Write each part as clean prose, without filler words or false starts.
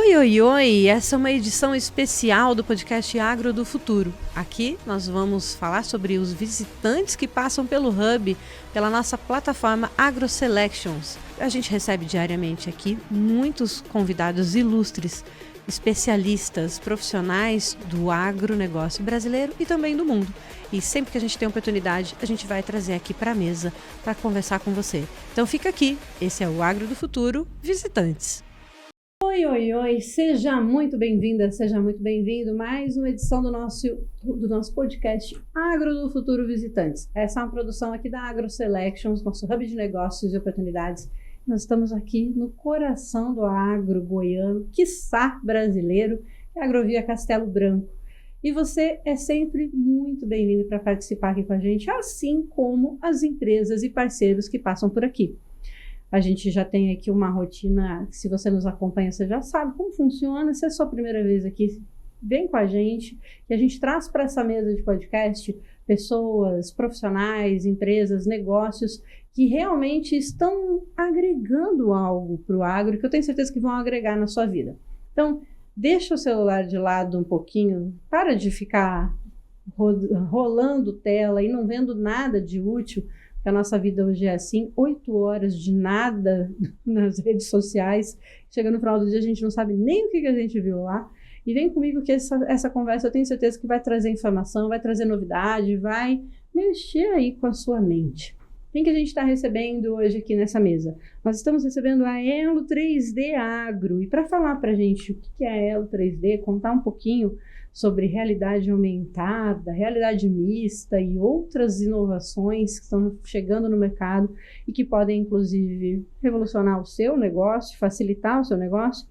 Oi, oi, oi! Essa é uma edição especial do podcast Agro do Futuro. Aqui nós vamos falar sobre os visitantes que passam pelo Hub, pela nossa plataforma AgroSelections. A gente recebe diariamente aqui muitos convidados ilustres, especialistas, profissionais do agronegócio brasileiro e também do mundo. E sempre que a gente tem oportunidade, a gente vai trazer aqui para a mesa para conversar com você. Então fica aqui, esse é o Agro do Futuro Visitantes. Oi, oi, oi, seja muito bem-vinda, seja muito bem-vindo. Mais uma edição do nosso podcast Agro do Futuro Visitantes. Essa é uma produção aqui da AgroSelections, nosso hub de negócios e oportunidades. Nós estamos aqui no coração do agro goiano, quiçá brasileiro, que é a Agrovia Castelo Branco. E você é sempre muito bem-vindo para participar aqui com a gente, assim como as empresas e parceiros que passam por aqui. A gente já tem aqui uma rotina, se você nos acompanha, você já sabe como funciona. Se é a sua primeira vez aqui, vem com a gente, que a gente traz para essa mesa de podcast pessoas, profissionais, empresas, negócios que realmente estão agregando algo para o agro, que eu tenho certeza que vão agregar na sua vida. Então, deixa o celular de lado um pouquinho, para de ficar rolando tela e não vendo nada de útil, que a nossa vida hoje é assim, 8 horas de nada nas redes sociais, chega no final do dia a gente não sabe nem o que a gente viu lá, e vem comigo que essa conversa eu tenho certeza que vai trazer informação, vai trazer novidade, vai mexer aí com a sua mente. Quem que a gente está recebendo hoje aqui nessa mesa? Nós estamos recebendo a Elo 3D Agro, e para falar para a gente o que é a Elo 3D, contar um pouquinho sobre realidade aumentada, realidade mista e outras inovações que estão chegando no mercado e que podem, inclusive, revolucionar o seu negócio, facilitar o seu negócio,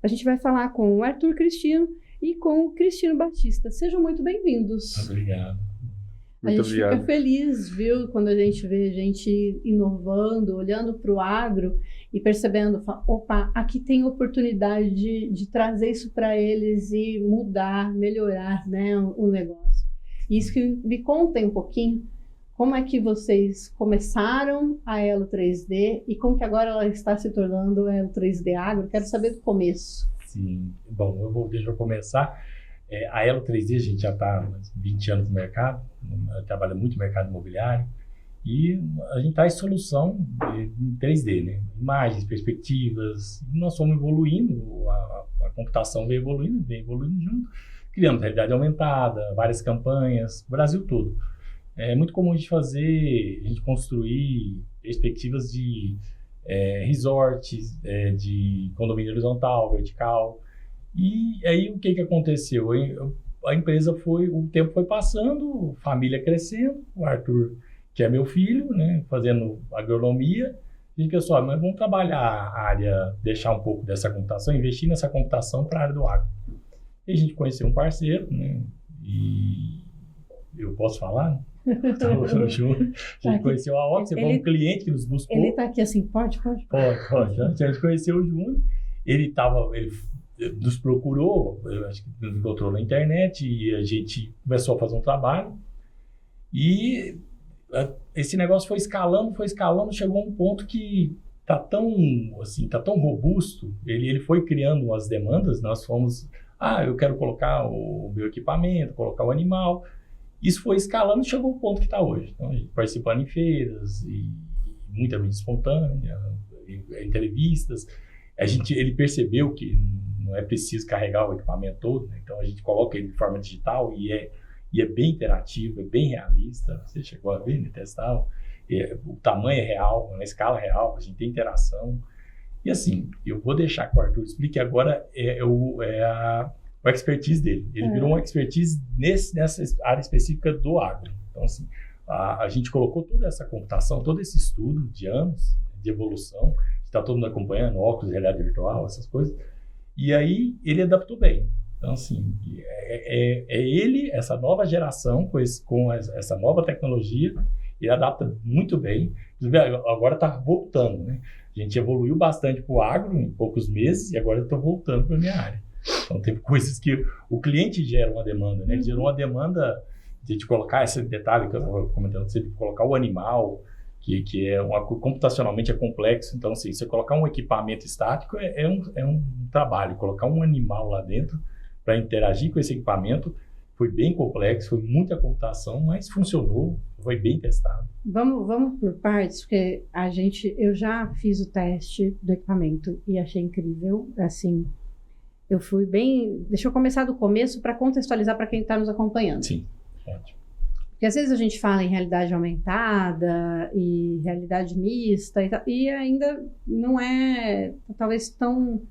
a gente vai falar com o Arthur Cristino e com o Cristino Batista. Sejam muito bem-vindos. Obrigado. A gente fica feliz, viu, quando a gente vê gente inovando, olhando para o agro e percebendo, opa, aqui tem oportunidade de trazer isso para eles e mudar, melhorar, né, o negócio. Isso que me contem um pouquinho, como é que vocês começaram a Elo 3D e como que agora ela está se tornando a Elo 3D Agro. Quero saber do começo. Sim, bom, deixa eu começar. A Elo 3D, a gente já está há 20 anos no mercado, trabalha muito no mercado imobiliário, e a gente traz solução em 3D, né? Imagens, perspectivas, nós fomos evoluindo, a computação vem evoluindo junto, criamos realidade aumentada, várias campanhas, o Brasil todo. É muito comum a gente construir perspectivas de resorts, de condomínio horizontal, vertical. E aí o que aconteceu? A empresa o tempo foi passando, família crescendo, o Arthur, que é meu filho, né, fazendo agronomia, e pessoal, mas vamos trabalhar a área, deixar um pouco dessa computação, investir nessa computação para a área do agro. E a gente conheceu um parceiro, né, e eu posso falar? Então, a gente conheceu a Oxy, foi um cliente que nos buscou. Ele está aqui assim, pode. Pode. A gente conheceu o Júnior, ele nos procurou, eu acho que nos encontrou na internet, e a gente começou a fazer um trabalho, e esse negócio foi escalando, chegou a um ponto que tá tão robusto, ele foi criando as demandas, nós fomos, eu quero colocar o meu equipamento, colocar o animal, isso foi escalando e chegou ao ponto que está hoje. Então, a gente participando em feiras, e muita mídia espontânea, entrevistas, ele percebeu que não é preciso carregar o equipamento todo, né? Então a gente coloca ele de forma digital e é bem interativo, é bem realista. Você chegou a ver, né, testar, o tamanho é real, na escala real, a gente tem interação. E assim, eu vou deixar que o Arthur explique agora o expertise dele. Ele virou uma expertise nessa área específica do agro. Então assim, a gente colocou toda essa computação, todo esse estudo de anos de evolução, está todo mundo acompanhando, óculos, realidade virtual, essas coisas. E aí ele adaptou bem. Então, assim, ele, essa nova geração, com essa nova tecnologia, ele adapta muito bem. Agora está voltando, né? A gente evoluiu bastante para o agro em poucos meses e agora eu estou voltando para a minha área. Então, tem coisas que o cliente gera uma demanda, né? Ele gerou uma demanda de colocar esse detalhe que eu estava comentando, de colocar o animal, que computacionalmente é complexo. Então, assim, você colocar um equipamento estático é um trabalho. Colocar um animal lá dentro para interagir com esse equipamento foi bem complexo, foi muita computação, mas funcionou, foi bem testado. Vamos por partes, porque eu já fiz o teste do equipamento e achei incrível. Assim, eu fui bem... Deixa eu começar do começo para contextualizar para quem está nos acompanhando. Sim, ótimo. Porque às vezes a gente fala em realidade aumentada e realidade mista e ainda não é talvez tão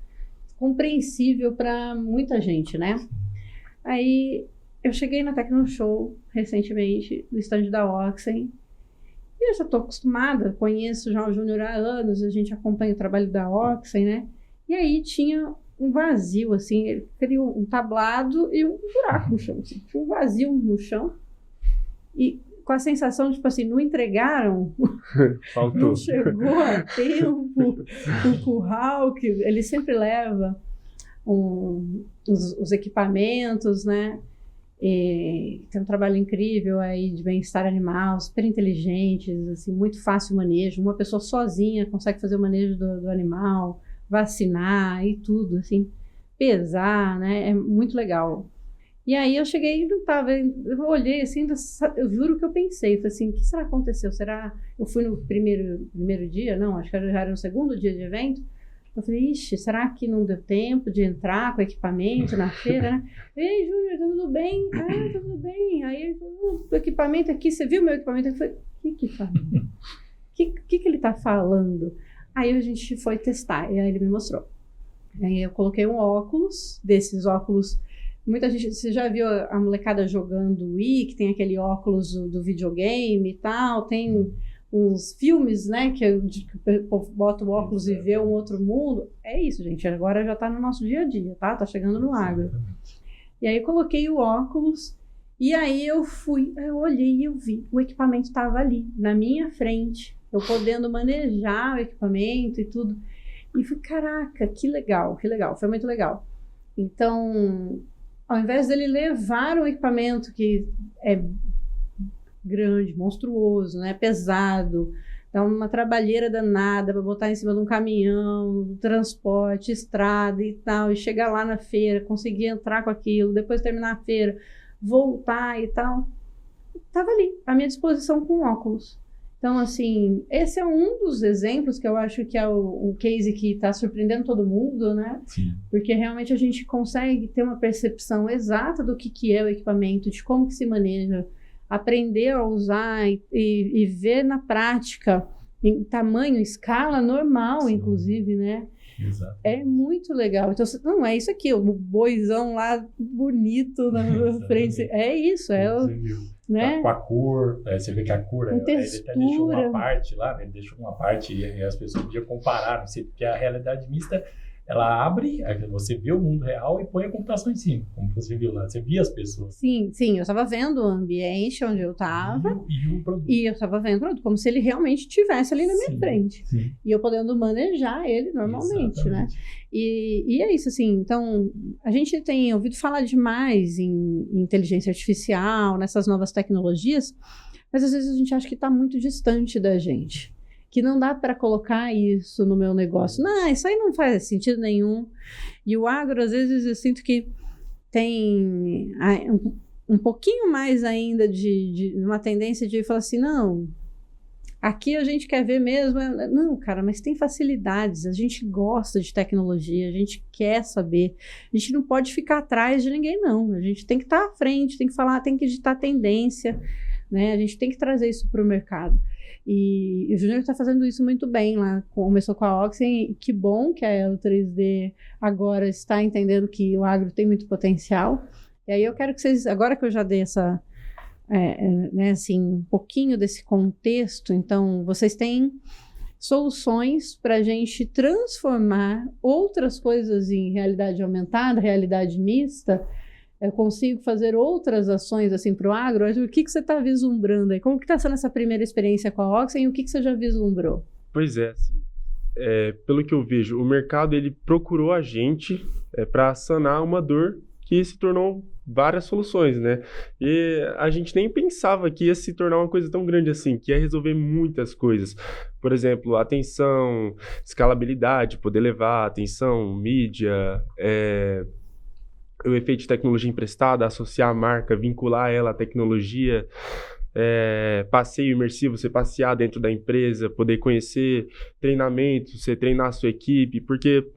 compreensível para muita gente, né? Aí eu cheguei na Tecnoshow recentemente, no stand da Oxen, e eu já estou acostumada, conheço já o Júnior há anos, a gente acompanha o trabalho da Oxen, né? E aí tinha um vazio, assim, ele criou um tablado e um buraco no chão, assim, tinha um vazio no chão. E com a sensação de, tipo assim, não entregaram, Faltou. não chegou a tempo, o curral, que ele sempre leva os equipamentos, né? E tem um trabalho incrível aí de bem-estar animal, super inteligentes, assim, muito fácil o manejo. Uma pessoa sozinha consegue fazer o manejo do animal, vacinar e tudo, assim, pesar, né? É muito legal. E aí eu cheguei e não tava, eu olhei assim, eu juro que eu pensei, falei assim, o que será que aconteceu? Será, eu fui no primeiro dia? Não, acho que já era no segundo dia de evento. Eu falei, ixi, será que não deu tempo de entrar com o equipamento na feira, né? Ei, Júnior, tá tudo bem? Ah, tá tudo bem. Aí ele falou, o equipamento aqui, você viu meu equipamento? Eu falei, que equipamento? que ele tá falando? Aí a gente foi testar, e aí ele me mostrou. Aí eu coloquei um óculos, desses óculos. Muita gente, você já viu a molecada jogando Wii, que tem aquele óculos do videogame e tal, tem uns filmes, né, que o povo bota o óculos e vê um outro mundo. É isso, gente, agora já tá no nosso dia a dia, tá chegando no agro. E aí eu coloquei o óculos, e aí eu olhei e eu vi, o equipamento estava ali, na minha frente, eu podendo manejar o equipamento e tudo. E fui, caraca, que legal, foi muito legal. Então, ao invés dele levar um equipamento que é grande, monstruoso, né, pesado, dá uma trabalheira danada para botar em cima de um caminhão, transporte, estrada e tal, e chegar lá na feira, conseguir entrar com aquilo, depois terminar a feira, voltar e tal, estava ali, à minha disposição com óculos. Então, assim, esse é um dos exemplos que eu acho que é um case que está surpreendendo todo mundo, né? Sim. Porque realmente a gente consegue ter uma percepção exata do que é o equipamento, de como que se maneja, aprender a usar e ver na prática, em tamanho, escala normal, sim, inclusive, né? Exato. É muito legal. Então, não é isso aqui, o boizão lá bonito na frente. É isso, né? Com a cor, você vê que a cor, ele até deixou uma parte lá, né? Ele deixou uma parte e as pessoas podiam comparar, porque a realidade mista, ela abre, você vê o mundo real e põe a computação em cima, como você viu lá, você via as pessoas. Sim, eu estava vendo o ambiente onde eu estava e o produto. E eu estava vendo o produto, como se ele realmente estivesse ali na minha frente. Sim. E eu podendo manejar ele normalmente, exatamente, né? E é isso, assim, então, a gente tem ouvido falar demais em inteligência artificial, nessas novas tecnologias, mas às vezes a gente acha que está muito distante da gente. Que não dá para colocar isso no meu negócio. Não, isso aí não faz sentido nenhum. E o agro, às vezes, eu sinto que tem um pouquinho mais ainda de uma tendência de falar assim, não, aqui a gente quer ver mesmo. Não, cara, mas tem facilidades, a gente gosta de tecnologia, a gente quer saber. A gente não pode ficar atrás de ninguém, não. A gente tem que estar à frente, tem que falar, tem que ditar tendência, né? A gente tem que trazer isso para o mercado. E o Júnior está fazendo isso muito bem lá, começou com a Oxen, que bom que a Elo 3D agora está entendendo que o agro tem muito potencial. E aí eu quero que vocês, agora que eu já dei essa, né, assim, um pouquinho desse contexto, então vocês têm soluções para a gente transformar outras coisas em realidade aumentada, realidade mista. Eu consigo fazer outras ações assim para o agro. O que você está vislumbrando aí? Como que está sendo essa primeira experiência com a Oxen e o que você já vislumbrou? Pois é, assim, pelo que eu vejo, o mercado ele procurou a gente para sanar uma dor que se tornou várias soluções, né? E a gente nem pensava que ia se tornar uma coisa tão grande assim, que ia resolver muitas coisas. Por exemplo, atenção, escalabilidade, poder levar, atenção, mídia, o efeito de tecnologia emprestada, associar a marca, vincular ela à tecnologia, passeio imersivo, você passear dentro da empresa, poder conhecer treinamento, você treinar a sua equipe, porque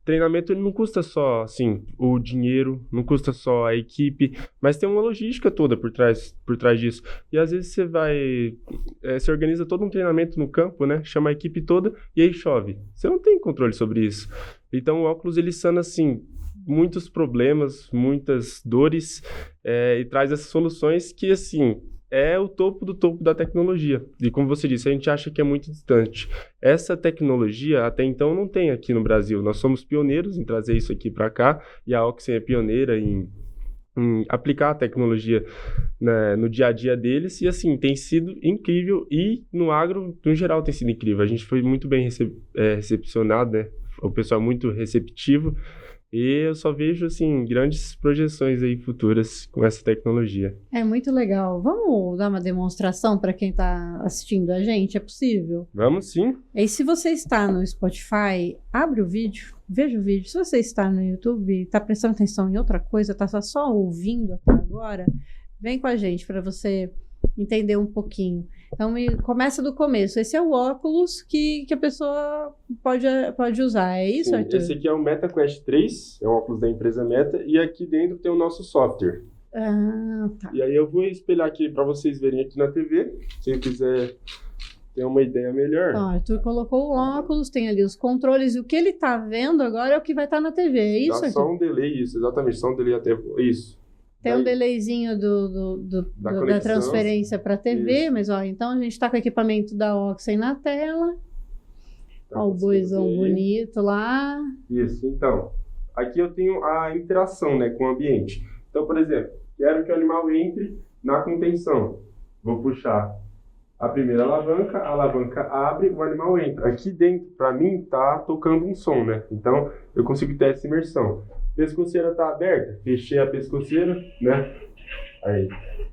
treinamento ele não custa só assim, o dinheiro, não custa só a equipe, mas tem uma logística toda por trás disso. E às vezes você vai, você organiza todo um treinamento no campo, né? Chama a equipe toda e aí chove. Você não tem controle sobre isso. Então o óculos ele sana assim muitos problemas, muitas dores e traz essas soluções que assim é o topo do topo da tecnologia. E como você disse, a gente acha que é muito distante. Essa tecnologia até então não tem aqui no Brasil. Nós somos pioneiros em trazer isso aqui para cá e a Oxen é pioneira em aplicar a tecnologia, né, no dia a dia deles e assim, tem sido incrível e no agro, no geral, tem sido incrível. A gente foi muito bem recepcionado, né? O pessoal é muito receptivo. E eu só vejo, assim, grandes projeções aí futuras com essa tecnologia. É muito legal. Vamos dar uma demonstração para quem está assistindo a gente? É possível? Vamos sim. E se você está no Spotify, abre o vídeo, veja o vídeo. Se você está no YouTube e está prestando atenção em outra coisa, está só ouvindo até agora, vem com a gente para você entender um pouquinho. Então, começa do começo. Esse é o óculos que a pessoa pode usar. É isso, sim, Arthur? Esse aqui é o MetaQuest 3, é o óculos da empresa Meta, e aqui dentro tem o nosso software. Ah, tá. E aí eu vou espelhar aqui para vocês verem aqui na TV, quem quiser ter uma ideia melhor. Então, Arthur colocou o óculos, tem ali os controles, e o que ele está vendo agora é o que vai estar na TV. É isso, Dá Arthur? só um delay, isso, exatamente, só um delay até isso. Tem um delayzinho da transferência para a TV, isso. mas ó, então a gente está com o equipamento da Oxen na tela. Tá, Ó, o boizão bonito lá. Isso, então, aqui eu tenho a interação, né, com o ambiente. Então, por exemplo, quero que o animal entre na contenção. Vou puxar a primeira alavanca, a alavanca abre, o animal entra. Aqui dentro, para mim, tá tocando um som, né? Então, eu consigo ter essa imersão. Pescoceira tá aberta, fechei a pescoceira, né? Aí.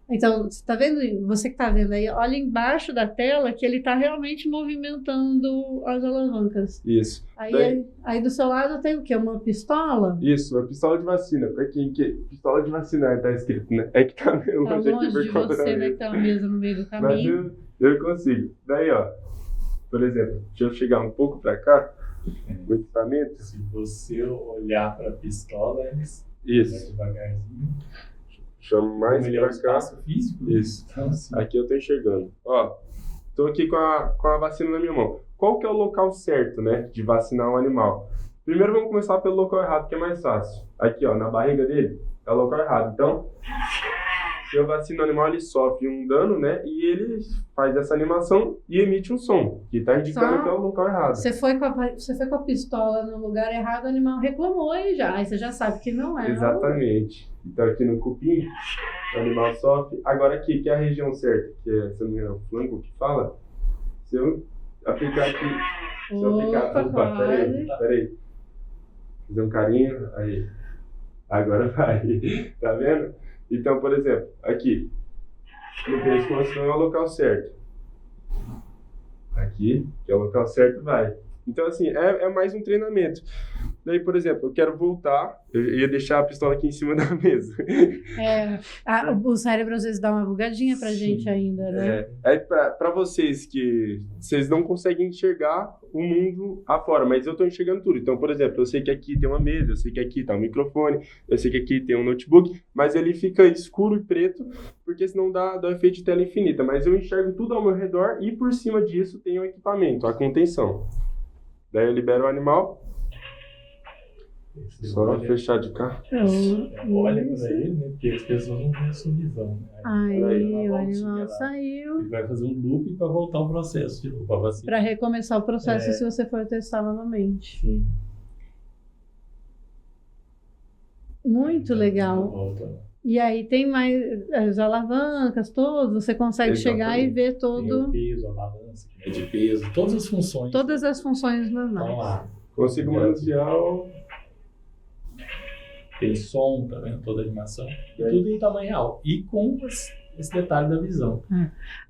Então, você tá vendo, você que tá vendo aí, olha embaixo da tela que ele tá realmente movimentando as alavancas. Isso. Aí do seu lado tem o quê? Uma pistola? Isso, uma pistola de vacina. Pra quem que pistola de vacina tá escrito, né? É que tá longe, Tá aqui longe por de conta da você, né, mesa. que tá uma mesa no meio do caminho. Mas eu consigo. Daí, ó, por exemplo, deixa eu chegar um pouco pra cá, o equipamento. Se você olhar para a pistola, eles Isso. devagarzinho. Chamo mais Como ele é pra um cá. espaço físico. Isso. Então, assim, Aqui eu tô enxergando. Ó, tô aqui com a vacina na minha mão. Qual que é o local certo, né, de vacinar um animal? Primeiro vamos começar pelo local errado, que é mais fácil. Aqui, ó, na barriga dele, é o local errado. Então, se eu vacino o animal, ele sofre um dano, né, e ele faz essa animação e emite um som, que tá indicando que é o local errado. Você foi com a pistola no lugar errado, o animal reclamou aí já. Aí você já sabe que não é. Exatamente. Então aqui no cupim, o animal sofre. Agora aqui, que é a região certa, que é, se não me engano, o flanco que fala. Se eu aplicar aqui... Opa, peraí. Fazer um carinho, aí. Agora vai. Tá vendo? Então, por exemplo, aqui. No pescoço não é o local certo. Aqui, que é o local certo, vai. Então, assim, é mais um treinamento. Daí, por exemplo, eu quero voltar, eu ia deixar a pistola aqui em cima da mesa. O cérebro às vezes dá uma bugadinha pra gente ainda, né? Pra vocês que vocês não conseguem enxergar o mundo afora, mas eu tô enxergando tudo. Então, por exemplo, eu sei que aqui tem uma mesa, eu sei que aqui tá um microfone, eu sei que aqui tem um notebook, mas ele fica escuro e preto, porque senão dá um efeito de tela infinita. Mas eu enxergo tudo ao meu redor e por cima disso tem o equipamento, a contenção. Daí eu libero o animal. Só fechar de cá. Olha para ele, né? Porque as pessoas não têm a sua visão. Né? Aí o animal saiu. Ele vai fazer um loop para voltar o processo de novo, para vacinar. Para recomeçar o processo se você for testar novamente. Sim. Muito legal. E aí tem mais as alavancas, todas, você consegue chegar e ver todo... Tem o peso, a balança, que mede peso, todas as funções. Todas as funções normais. Estão lá. Consigo manusear tem som, tá vendo? Toda a animação. Tudo em tamanho real. E com esse detalhe da visão.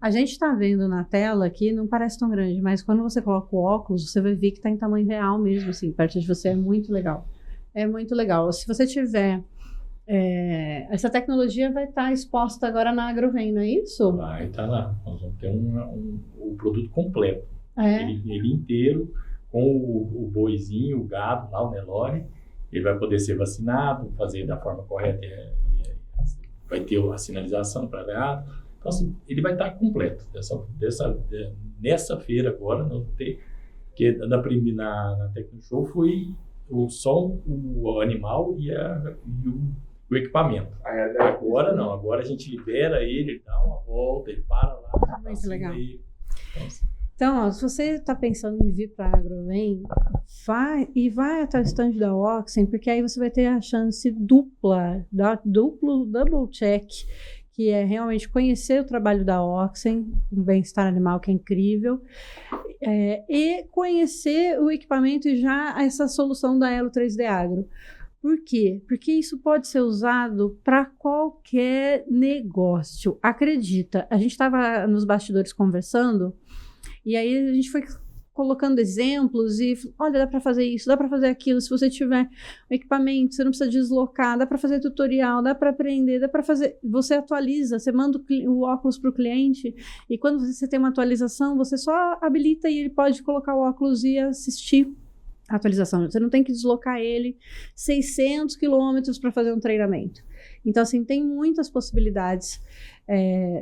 A gente está vendo na tela aqui, não parece tão grande, mas quando você coloca o óculos, você vai ver que está em tamanho real mesmo, assim, perto de você. É muito legal. É muito legal. Se você tiver... essa tecnologia vai estar exposta agora na Agrovem, não é isso? Vai estar lá. Nós vamos ter o produto completo. É. Ele inteiro, com o boizinho, o gado, lá, o Nelore. Ele vai poder ser vacinado, fazer da forma correta. Vai ter a sinalização para gado. Então, assim, ele vai estar completo. Nessa feira agora, nós vamos ter... Porque na Tecno Show foi só o animal e o equipamento. Agora não, agora a gente libera ele dá uma volta, ele para lá. Muito legal. Então, Então, ó, se você está pensando em vir para a Agrovem, vai até o stand da Oxen, porque aí você vai ter a chance duplo double check, que é realmente conhecer o trabalho da Oxen, um bem-estar animal que é incrível, e conhecer o equipamento e já essa solução da Elo 3D Agro. Por quê? Porque isso pode ser usado para qualquer negócio. Acredita, a gente estava nos bastidores conversando, e aí a gente foi colocando exemplos e, olha, dá para fazer isso, dá para fazer aquilo. Se você tiver um equipamento, você não precisa deslocar, dá para fazer tutorial, dá para aprender, dá para fazer... Você atualiza, você manda o óculos para o cliente e quando você tem uma atualização, você só habilita e ele pode colocar o óculos e assistir a atualização. Você não tem que deslocar ele 600 quilômetros para fazer um treinamento. Então, assim, tem muitas possibilidades.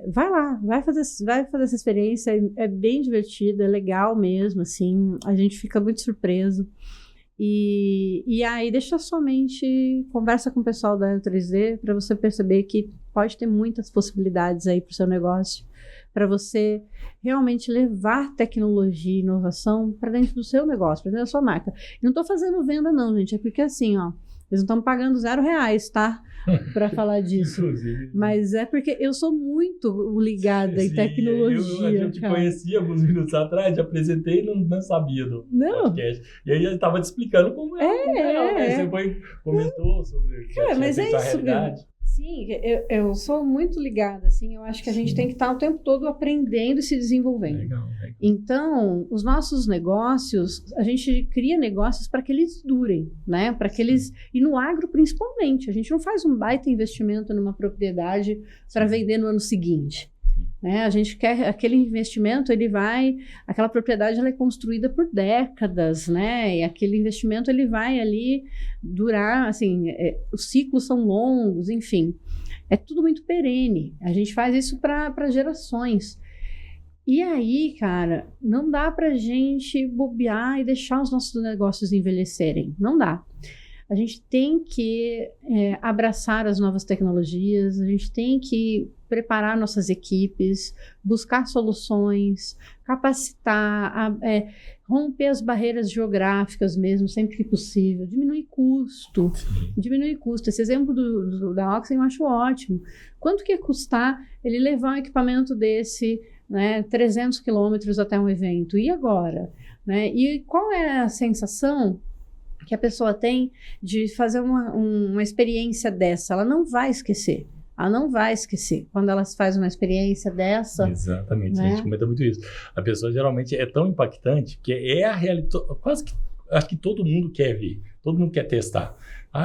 Vai lá, vai fazer essa experiência, é bem divertido, é legal mesmo, assim, a gente fica muito surpreso. E aí, deixa somente, conversa com o pessoal da Elo3D para você perceber que pode ter muitas possibilidades aí para o seu negócio, para você realmente levar tecnologia e inovação para dentro do seu negócio, para dentro da sua marca. Não estou fazendo venda não, gente, é porque assim, ó, eles não estão pagando R$0, tá? Para falar disso. Mas é porque eu sou muito ligada em tecnologia. Eu te conheci alguns minutos atrás, te apresentei e não sabia do podcast. E aí eu estava te explicando como Aí você comentou sobre mas é isso, realidade. Sim, eu sou muito ligada, assim, eu acho que a gente tem que estar o tempo todo aprendendo e se desenvolvendo. Legal. Então, os nossos negócios, a gente cria negócios para que eles durem, né? Para que eles... E no agro, principalmente. A gente não faz um baita investimento numa propriedade para vender no ano seguinte. A gente quer aquele investimento, aquela propriedade ela é construída por décadas, né? E aquele investimento ele vai ali durar, assim, os ciclos são longos, enfim, é tudo muito perene. A gente faz isso para gerações. E aí, cara, não dá para gente bobear e deixar os nossos negócios envelhecerem, não dá. A gente tem que abraçar as novas tecnologias, a gente tem que preparar nossas equipes, buscar soluções, capacitar, romper as barreiras geográficas mesmo, sempre que possível, diminuir custo. Esse exemplo da Oxen eu acho ótimo. Quanto que ia custar ele levar um equipamento desse, né, 300 quilômetros até um evento? E agora? Né? E qual é a sensação que a pessoa tem de fazer uma experiência dessa? Ela não vai esquecer. Quando ela faz uma experiência dessa. Exatamente, né? A gente comenta muito isso. A pessoa geralmente é tão impactante que é a realidade. Quase que acho que todo mundo quer ver, todo mundo quer testar.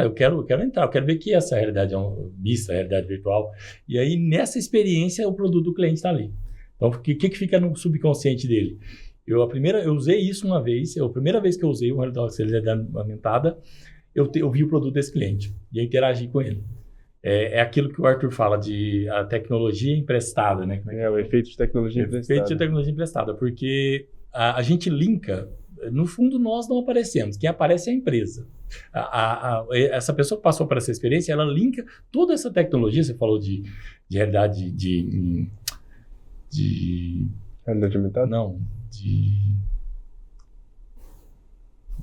Eu quero entrar, eu quero ver que essa realidade é mista, realidade virtual. E aí, nessa experiência, o produto do cliente está ali. Então, o que fica no subconsciente dele? Eu usei isso uma vez, a primeira vez que eu usei uma realidade aumentada, eu vi o produto desse cliente e eu interagi com ele. É aquilo que o Arthur fala de a tecnologia emprestada, né? O efeito de tecnologia emprestada. Efeito de tecnologia emprestada, porque a gente linka, no fundo nós não aparecemos, quem aparece é a empresa. Essa pessoa que passou por essa experiência, ela linka toda essa tecnologia, você falou de realidade realidade aumentada? Não,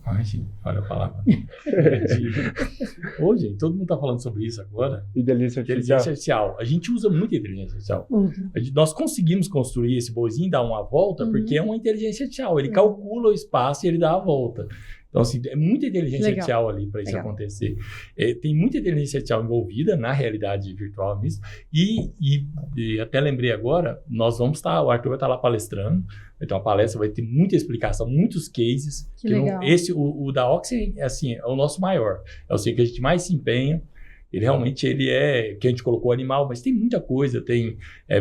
Ai, gente, olha a palavra. Gente, todo mundo está falando sobre isso agora. Inteligência artificial. A gente usa muito inteligência artificial. Nós conseguimos construir esse boizinho, dar uma volta, porque é uma inteligência artificial. Ele calcula o espaço e ele dá a volta. Então, assim, é muita inteligência Legal. artificial ali para isso acontecer. Tem muita inteligência artificial envolvida na realidade virtual mesmo. E até lembrei agora, nós vamos estar, o Arthur vai estar lá palestrando, vai ter uma palestra, vai ter muita explicação, muitos cases. Que legal. O da Oxy, assim, é o nosso maior. É o que a gente mais se empenha. Ele realmente, que a gente colocou animal, mas tem muita coisa. Tem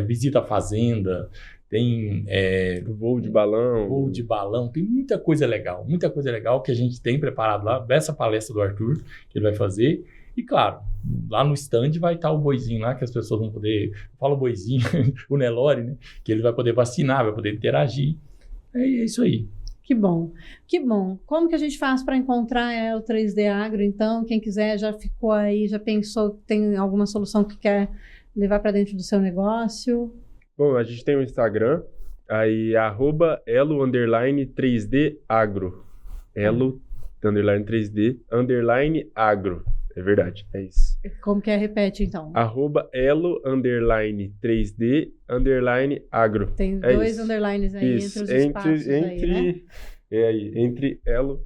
visita à fazenda, tem voo de balão. Tem muita coisa legal que a gente tem preparado lá, dessa palestra do Arthur, que ele vai fazer. E claro, lá no stand vai estar o boizinho lá, que as pessoas vão poder, eu falo boizinho, o Nelore, né? Que ele vai poder vacinar, vai poder interagir. É isso aí. Que bom, que bom. Como que a gente faz para encontrar o 3D Agro, então? Quem quiser já ficou aí, já pensou que tem alguma solução que quer levar para dentro do seu negócio? Bom, a gente tem o Instagram, aí @elo_3dagro. elo_3d_agro. É verdade, é isso. Como que é? Repete, então. @elo_3d_agro. Tem dois underlines aí isso. entre os espaços aí, né? Entre elo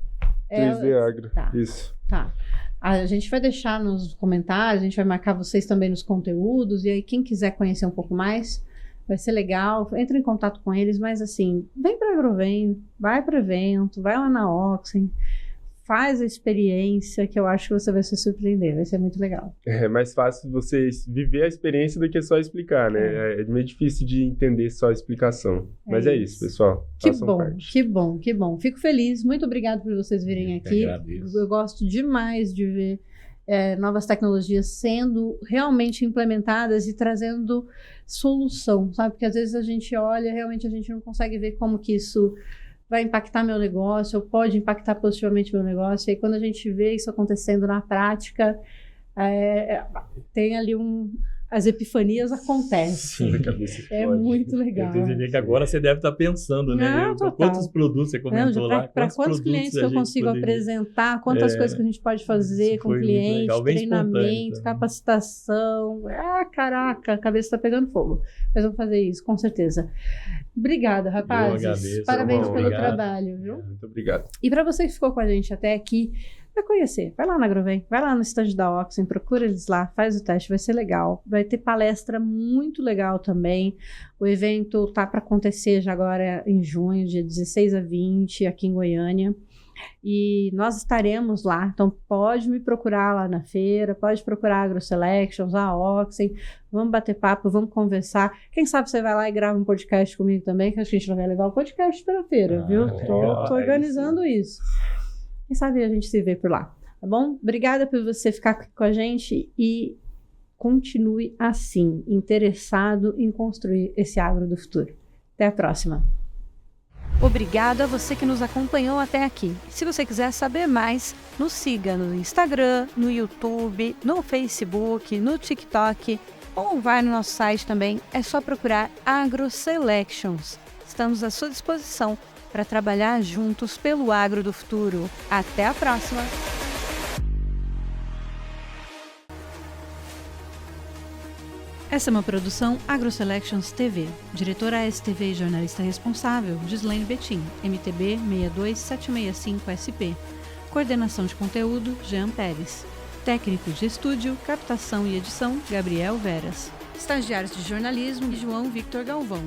3D Agro. Tá. Isso. Tá. A gente vai deixar nos comentários, a gente vai marcar vocês também nos conteúdos, e aí quem quiser conhecer um pouco mais, vai ser legal, entra em contato com eles, mas assim, vem para Agrovem, vai para o evento, vai lá na Oxen, faz a experiência, que eu acho que você vai se surpreender, vai ser muito legal. É mais fácil você viver a experiência do que só explicar, né? É meio difícil de entender só a explicação. Mas é isso, pessoal. Que bom. Fico feliz, muito obrigado por vocês virem aqui. Eu gosto demais de ver novas tecnologias sendo realmente implementadas e trazendo solução, sabe? Porque às vezes a gente olha, realmente a gente não consegue ver como que isso vai impactar meu negócio, ou pode impactar positivamente meu negócio. E aí, quando a gente vê isso acontecendo na prática, tem ali as epifanias acontecem. Sim, muito legal. Eu entendi que agora você deve estar pensando, né? Quantos produtos você comentou lá? Para quantos clientes que eu consigo apresentar, quantas coisas que a gente pode fazer com o cliente, treinamento, capacitação. Caraca, a cabeça está pegando fogo. Mas vamos fazer isso, com certeza. Obrigada, rapazes. Eu agradeço. Parabéns pelo trabalho, viu? Muito obrigado. E para você que ficou com a gente até aqui, vai conhecer, vai lá na Agrovem, vai lá no stand da Oxen, procura eles lá, faz o teste, vai ser legal. Vai ter palestra muito legal também. O evento tá para acontecer já agora em junho, dia 16 a 20, aqui em Goiânia. E nós estaremos lá, então pode me procurar lá na feira, pode procurar a AgroSelections, a Oxen, vamos bater papo, vamos conversar. Quem sabe você vai lá e grava um podcast comigo também, que acho que a gente não vai levar o podcast para a feira, viu? Tô organizando isso. Quem sabe a gente se vê por lá, tá bom? Obrigada por você ficar aqui com a gente e continue assim, interessado em construir esse agro do futuro. Até a próxima. Obrigada a você que nos acompanhou até aqui. Se você quiser saber mais, nos siga no Instagram, no YouTube, no Facebook, no TikTok ou vai no nosso site também. É só procurar AgroSelections. Estamos à sua disposição para trabalhar juntos pelo agro do futuro. Até a próxima! Essa é uma produção AgroSelections TV. Diretora ASTV e jornalista responsável, Gislaine Betim, MTB 62765SP. Coordenação de conteúdo, Jean Pérez. Técnico de estúdio, captação e edição, Gabriel Veras. Estagiários de jornalismo, João Victor Galvão.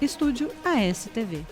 Estúdio ASTV.